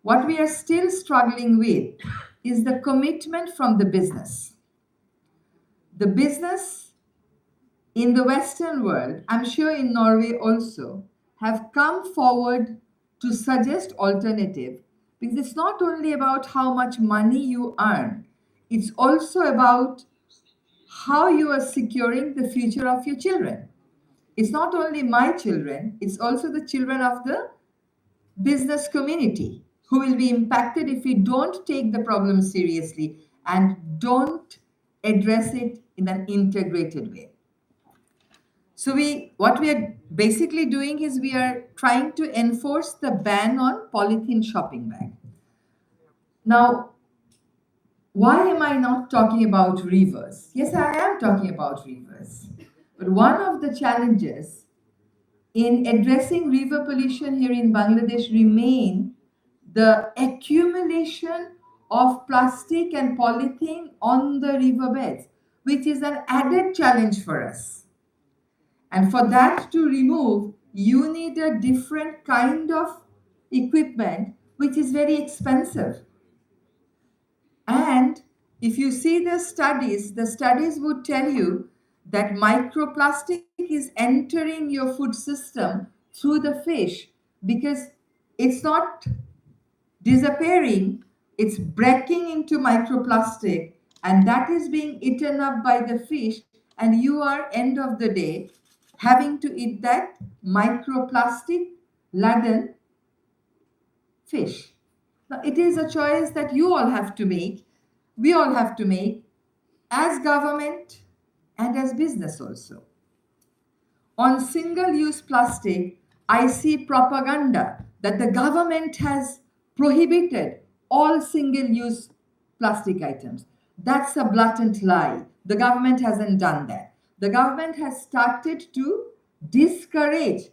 What we are still struggling with is the commitment from the business. The business in the Western world, I'm sure in Norway also, have come forward to suggest alternative, because it's not only about how much money you earn, it's also about how you are securing the future of your children. It's not only my children, it's also the children of the business community who will be impacted if we don't take the problem seriously and don't address it in an integrated way. So what we are basically doing is we are trying to enforce the ban on polythene shopping bag. Now, why am I not talking about rivers? Yes, I am talking about rivers. But one of the challenges in addressing river pollution here in Bangladesh remain the accumulation of plastic and polythene on the riverbeds, which is an added challenge for us. And for that to remove, you need a different kind of equipment, which is very expensive. And if you see the studies would tell you that microplastic is entering your food system through the fish, because it's not disappearing, it's breaking into microplastic, and that is being eaten up by the fish, and you are, end of the day, having to eat that microplastic laden fish. Now, it is a choice that you all have to make, we all have to make, as government and as business also. On single-use plastic, I see propaganda that the government has prohibited all single-use plastic items. That's a blatant lie. The government hasn't done that. The government has started to discourage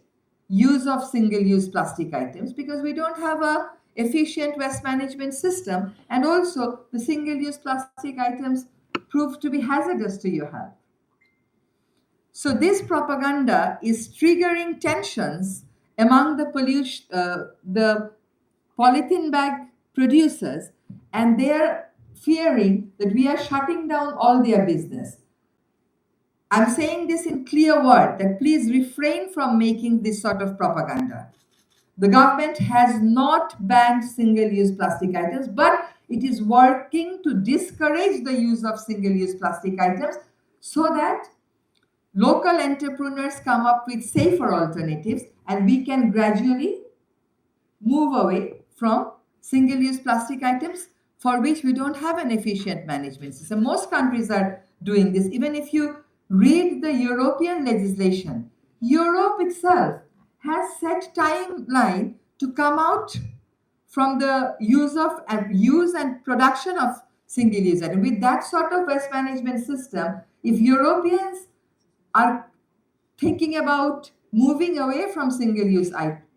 use of single-use plastic items because we don't have a efficient waste management system, and also the single-use plastic items prove to be hazardous to your health. So this propaganda is triggering tensions among the polythene bag producers, and they're fearing that we are shutting down all their business. I'm saying this in clear word that please refrain from making this sort of propaganda. The government has not banned single-use plastic items, but it is working to discourage the use of single-use plastic items so that local entrepreneurs come up with safer alternatives and we can gradually move away from single-use plastic items for which we don't have an efficient management system. Most countries are doing this. Even if you read the European legislation, Europe itself has set timeline to come out from the use and production of single-use items. With that sort of waste management system, if Europeans are thinking about moving away from single-use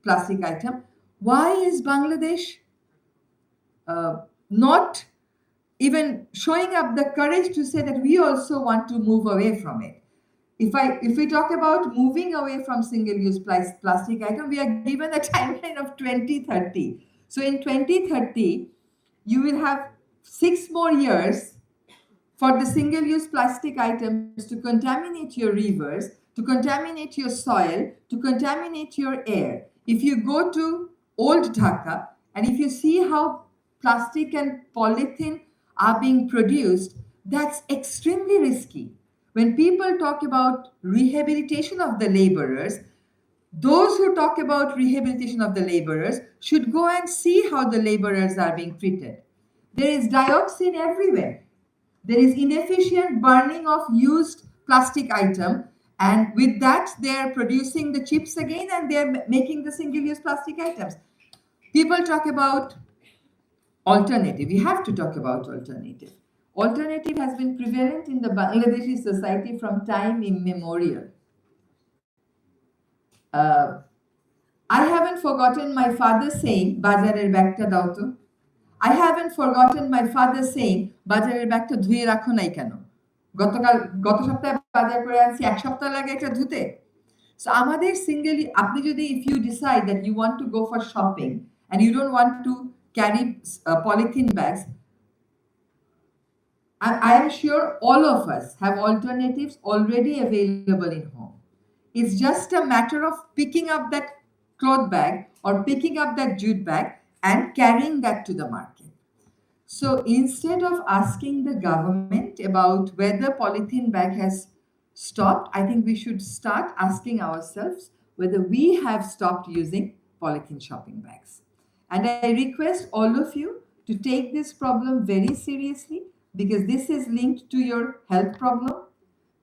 plastic item, why is Bangladesh not even showing up the courage to say that we also want to move away from it? If we talk about moving away from single-use plastic item, we are given a timeline of 2030. So in 2030, you will have 6 more years for the single-use plastic items to contaminate your rivers, to contaminate your soil, to contaminate your air. If you go to old Dhaka and if you see how plastic and polythene are being produced, that's extremely risky. When people talk about rehabilitation of the laborers, those who talk about rehabilitation of the laborers should go and see how the laborers are being treated. There is dioxin everywhere. There is inefficient burning of used plastic item, and with that they are producing the chips again and they are making the single-use plastic items. People talk about alternative. We have to talk about alternative. Alternative has been prevalent in the Bangladeshi society from time immemorial. I haven't forgotten my father saying, "Bajarer bagta dao to." I haven't forgotten my father saying, "বাজারের ব্যাগটা ধুয়ে রাখো নাই কেন? গত সপ্তাহে বাজার করে আনছি, এক সপ্তাহ লাগে এটা ধুতে।" So আমাদের সিঙ্গেলি আপনি যদি if you decide that you want to go for shopping and you don't want to carry polythene bags, I am sure all of us have alternatives already available in home. It's just a matter of picking up that cloth bag or picking up that jute bag and carrying that to the market. So instead of asking the government about whether polythene bag has stopped, I think we should start asking ourselves whether we have stopped using polythene shopping bags. And I request all of you to take this problem very seriously because this is linked to your health problem,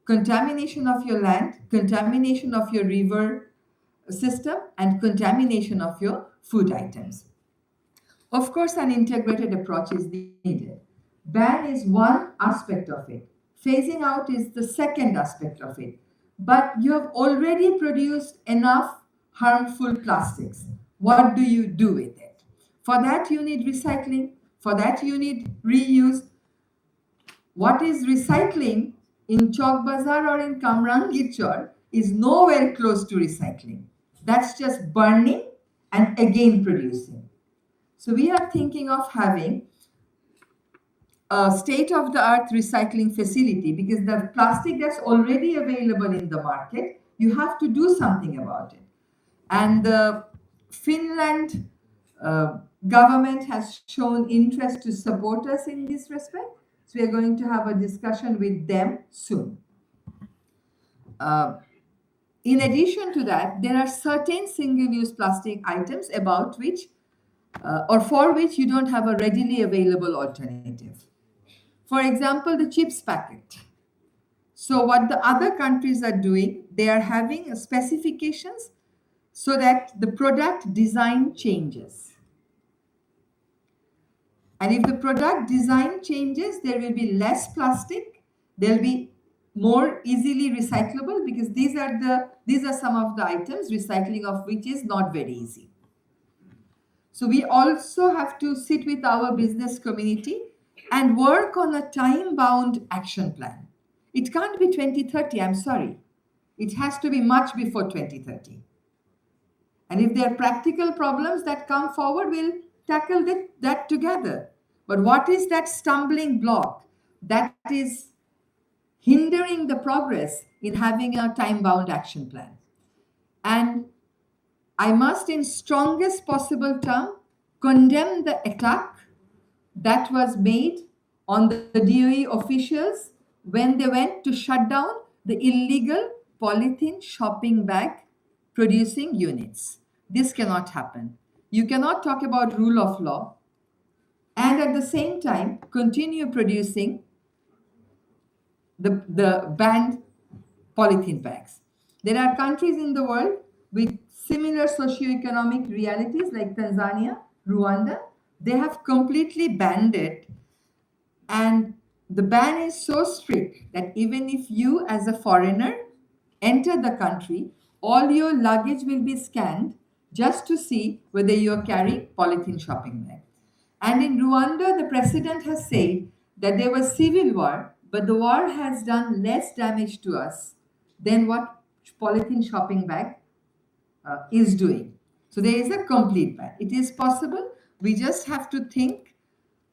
contamination of your land, contamination of your river system, and contamination of your food items. Of course, an integrated approach is needed. Ban is one aspect of it. Phasing out is the second aspect of it. But you have already produced enough harmful plastics. What do you do with it? For that, you need recycling. For that, you need reuse. What is recycling in Chowk Bazar or in Kamrangichor is nowhere close to recycling. That's just burning and again producing. So we are thinking of having a state-of-the-art recycling facility because the plastic that's already available in the market, you have to do something about it. And the Finland government has shown interest to support us in this respect. So we are going to have a discussion with them soon. In addition to that, there are certain single-use plastic items about which or for which you don't have a readily available alternative. For example, the chips packet. So what the other countries are doing, they are having specifications so that the product design changes. And if the product design changes, there will be less plastic, there'll be more easily recyclable because these are some of the items, recycling of which is not very easy. So we also have to sit with our business community and work on a time-bound action plan. It can't be 2030, I'm sorry. It has to be much before 2030. And if there are practical problems that come forward, we'll tackle that together. But what is that stumbling block that is hindering the progress in having a time-bound action plan? And I must, in strongest possible term, condemn the attack that was made on the DOE officials when they went to shut down the illegal polythene shopping bag producing units. This cannot happen. You cannot talk about rule of law and at the same time continue producing the banned polythene bags. There are countries in the world with similar socioeconomic realities like Tanzania, Rwanda. They have completely banned it. And the ban is so strict that even if you as a foreigner enter the country, all your luggage will be scanned just to see whether you are carrying polythene shopping bag. And in Rwanda, the president has said that there was civil war, but the war has done less damage to us than what polythene shopping bag is doing. So there is a complete ban. It is possible. We just have to think.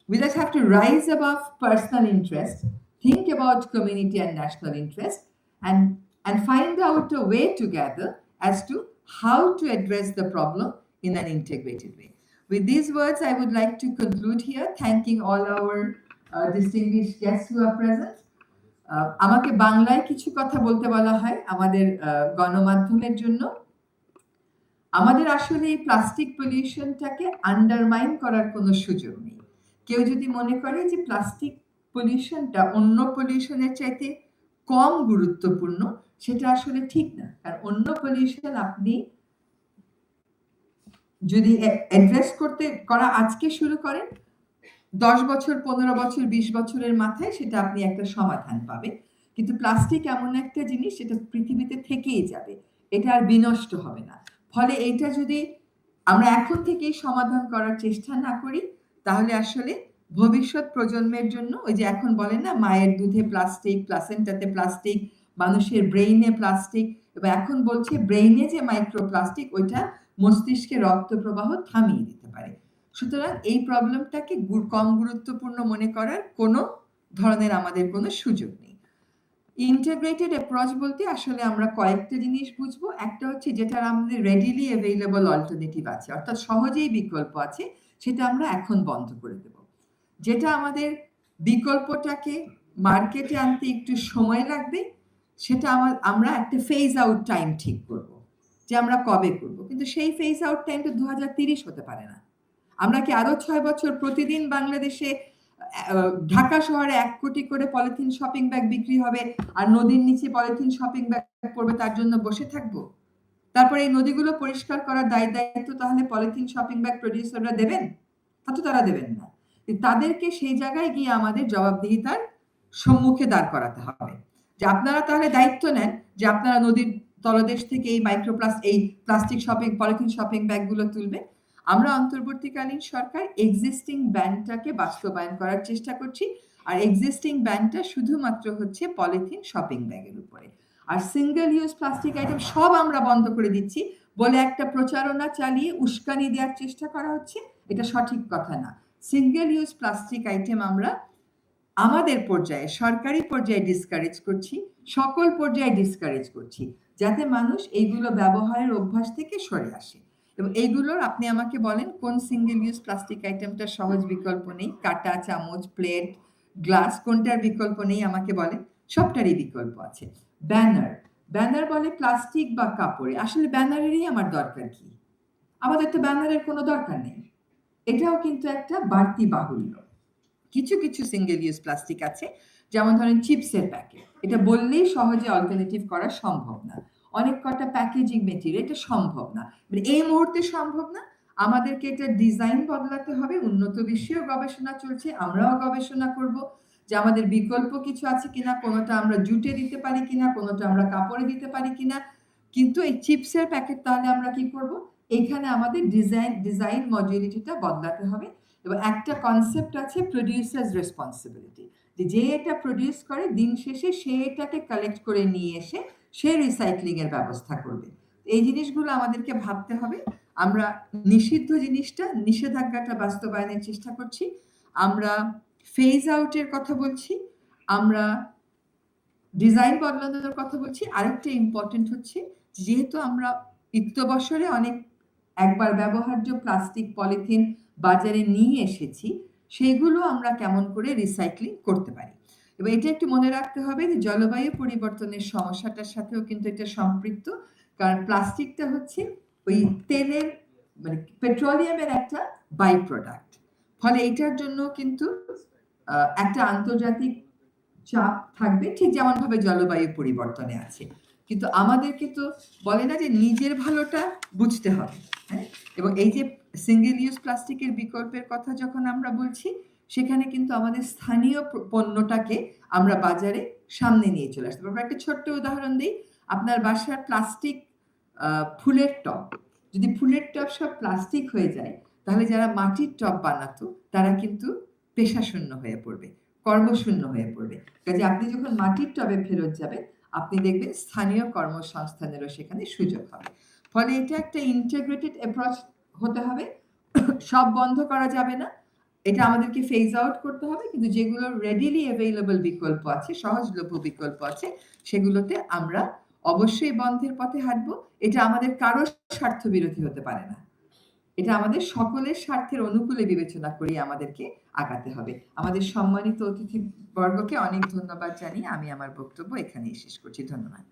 We just have to rise above personal interest, think about community and national interest, and find out a way together as to how to address the problem in an integrated way. With these words, I would like to conclude here, thanking all our distinguished guests who are present. আমাকে বাংলায় কিছু কথা বলতে বলা হয় আমাদের গণমাধ্যমের জন্য। আমাদের আসলে এই প্লাস্টিক পলিউশনটাকে আন্ডারমাইন করার কোনো সুযোগ নেই। কেউ যদি মনে করে যে প্লাস্টিক পলিউশনটা অন্য পলিউশনের চাইতে কম গুরুত্বপূর্ণ, সেটা আসলে ঠিক না। কারণ অন্য পলিউশন আপনি যদি অ্যাড্রেস করা আজকে শুরু করেন, 10 বছর, 15 বছর, 20 বছরের মাথায় সেটা আপনি একটা সমাধান পাবেন। কিন্তু প্লাস্টিক এমন একটা জিনিস যেটা পৃথিবীতে থেকেই যাবে, এটা আর বিনষ্ট হবে না। ফলে এইটা যদি আমরা এখন থেকেই সমাধান করার চেষ্টা না করি, তাহলে আসলে ভবিষ্যৎ প্রজন্মের জন্য ওই যে এখন বলেন না মায়ের দুধে প্লাস্টিক, প্লাসেন্টাতে প্লাস্টিক, মানুষের ব্রেইনে প্লাস্টিক, এবং এখন বলছে ব্রেইনে যে মাইক্রোপ্লাস্টিক ওইটা মস্তিষ্কে রক্ত প্রবাহ থামিয়ে দিতে পারে। সুতরাং এই প্রবলেমটাকে কম গুরুত্বপূর্ণ মনে করার কোনো ধরনের আমাদের কোনো সুযোগ নেই। ইন্টিগ্রেটেড অ্যাপ্রোচ বলতে আসলে আমরা কয়েকটা জিনিস বুঝবো। একটা হচ্ছে যেটা আমাদের রেডিলি অ্যাভেইলেবল অল্টারনেটিভ আছে, অর্থাৎ সহজেই বিকল্প আছে, সেটা আমরা এখন বন্ধ করে দেব। যেটা আমাদের বিকল্পটাকে মার্কেটে আনতে একটু সময় লাগবে, সেটা আমরা একটা ফেজ আউট টাইম ঠিক করব যে আমরা কবে করব। কিন্তু সেই ফেজ আউট টাইমটা 2030 হতে পারে না। আমরা কি আরো 6 বছর প্রতিদিন বাংলাদেশে ঢাকা শহরে 1 কোটি করে পলিথিন শপিং ব্যাগ বিক্রি হবে আর নদীর নিচে পলিথিন শপিং ব্যাগ পড়বে তার জন্য বসে থাকবো? তারপরে এই নদীগুলো পরিষ্কার করার দায়িত্ব তাহলে পলিথিন শপিং ব্যাগ প্রডিউসাররা দেবেন? তা তো তারা দেবেন না। তাদেরকে সেই জায়গায় গিয়ে আমাদের জবাবদিহিতার সম্মুখে দাঁড় করাতে হবে যে আপনারা তাহলে দায়িত্ব নেন যে আপনারা নদীর তলদেশ থেকে এই এই প্লাস্টিক শপিং পলিথিন শপিং ব্যাগগুলো তুলবে। আমরা অন্তর্বর্তীকালীন সরকার এক্সিস্টিং ব্যানটাকে বাস্তবায়ন করার চেষ্টা করছি, আর এক্সিস্টিং ব্যানটা শুধুমাত্র হচ্ছে পলিথিন শপিং ব্যাগের উপরে। আর সিঙ্গেল ইউজ প্লাস্টিক আইটেম সব আমরা বন্ধ করে দিচ্ছি বলে একটা প্রচারণা চালিয়ে উস্কানি দেওয়ার চেষ্টা করা হচ্ছে, এটা সঠিক কথা না। সিঙ্গেল ইউজ প্লাস্টিক আইটেম আমরা আমাদের পর্যায়ে সরকারি পর্যায়ে ডিসকারেজ করছি, সকল পর্যায়ে ডিসকারেজ করছি, যাতে মানুষ এইগুলো ব্যবহারের অভ্যাস থেকে সরে আসে। এবং এইগুলোর আপনি আমাকে বলেন কোন সিঙ্গেল ইউজ প্লাস্টিক আইটেমটা সহজ বিকল্প নেই? কাঁটা, চামচ, প্লেট, গ্লাস, কোনটার বিকল্প নেই আমাকে বলেন? সবটারই বিকল্প আছে। ব্যানার বলে প্লাস্টিক বা কাপড়ে, আসলে ব্যানারেরই আমার দরকার কি? আমাদের তো ব্যানারের কোনো দরকার নেই। এটাও কিন্তু একটা বাড়তি বাহুল্য। কিছু কিছু সিঙ্গেল ইউজ প্লাস্টিক আছে, যেমন ধরেন চিপসের প্যাকেট, এটা বললেই সহজে অল্টারনেটিভ করা সম্ভব না। অনেক কটা প্যাকেজিং মেটেরিয়াল, এটা সম্ভব না, মানে এই মুহূর্তে সম্ভব না। আমাদেরকে এটা ডিজাইন বদলাতে হবে। উন্নত বিশ্বেও গবেষণা চলছে, আমরাও গবেষণা করব যে আমাদের বিকল্প কিছু আছে কিনা, কোনোটা আমরা জুটে দিতে পারি কিনা, কোনোটা আমরা কাপড়ে দিতে পারি কিনা। কিন্তু এই চিপসের প্যাকেট তাহলে আমরা কি করব? এখানে আমাদের ডিজাইন মডিউলিটিটা বদলাতে হবে। এবং একটা কনসেপ্ট আছে প্রডিউসার্স রেসপন্সিবিলিটি, যে এটা প্রডিউস করে দিন শেষে সে এটাকে কালেক্ট করে নিয়ে এসে সে রিসাইক্লিং এর ব্যবস্থা করবে। এই জিনিসগুলো আমাদেরকে ভাবতে হবে। আমরা নিষিদ্ধ জিনিসটা, নিষেধাজ্ঞাটা বাস্তবায়নের চেষ্টা করছি, আমরা ফেজ আউটের কথা বলছি, আমরা ডিজাইন বদলানোর কথা বলছি। আরেকটা ইম্পর্টেন্ট হচ্ছে, যেহেতু আমরা ইত্যবসরে অনেক একবার ব্যবহার্য প্লাস্টিক পলিথিন বাজারে নিয়ে এসেছি, সেগুলো আমরা কেমন করে রিসাইক্লিং করতে পারি। এবং এটা একটু মনে রাখতে হবে যে জলবায়ু পরিবর্তনের সমস্যাটার সাথেও কিন্তু এটা সম্পৃক্ত, কারণ প্লাস্টিকটা হচ্ছে ওই তেলের মানে পেট্রোলিয়ামের একটা বাই প্রোডাক্ট। ফলে এটার জন্য কিন্তু একটা আন্তর্জাতিক চাপ থাকবে, ঠিক যেমন ভাবে জলবায়ু পরিবর্তনে আছে। কিন্তু আমাদেরকে তো বলে না যে নিজের ভালোটা বুঝতে হবে, হ্যাঁ? এবং এই যে সিঙ্গেল ইউজ প্লাস্টিকের বিকল্পের কথা যখন আমরা বলছি, সেখানে কিন্তু আমাদের স্থানীয় পণ্যটাকে আমরা বাজারে সামনে নিয়ে চলে আসতে পারবো। একটা ছোট্ট উদাহরণ দিই, আপনার বাসার প্লাস্টিক ফুলের টব, যদি ফুলের টব সব প্লাস্টিক হয়ে যায়, তাহলে যারা মাটির টব বানাতো তারা কিন্তু পেশাশূন্য হয়ে পড়বে, কর্মশূন্য হয়ে পড়বে। কাজে আপনি যখন মাটির টবে ফেরত যাবেন, আপনি দেখবেন স্থানীয় কর্মসংস্থানেরও সেখানে সুযোগ হবে। ফলে এটা একটা ইন্টিগ্রেটেড অ্যাপ্রোচ হতে হবে। সব বন্ধ করা যাবে না, এটা আমাদেরকে ফেজ আউট করতে হবে, কিন্তু যেগুলো রেডিলি অ্যাভেইলেবল বিকল্প আছে, সহজলভ্য বিকল্প আছে, সেগুলোতে আমরা অবশ্যই বন্ধের পথে হাঁটবো। এটা আমাদের কারো স্বার্থ বিরোধী হতে পারে না, এটা আমাদের সকলের স্বার্থের অনুকূলে বিবেচনা করি আমাদেরকে আগাতে হবে। আমাদের সম্মানিত অতিথিবর্গকে অনেক ধন্যবাদ জানিয়ে আমি আমার বক্তব্য এখানেই শেষ করছি। ধন্যবাদ।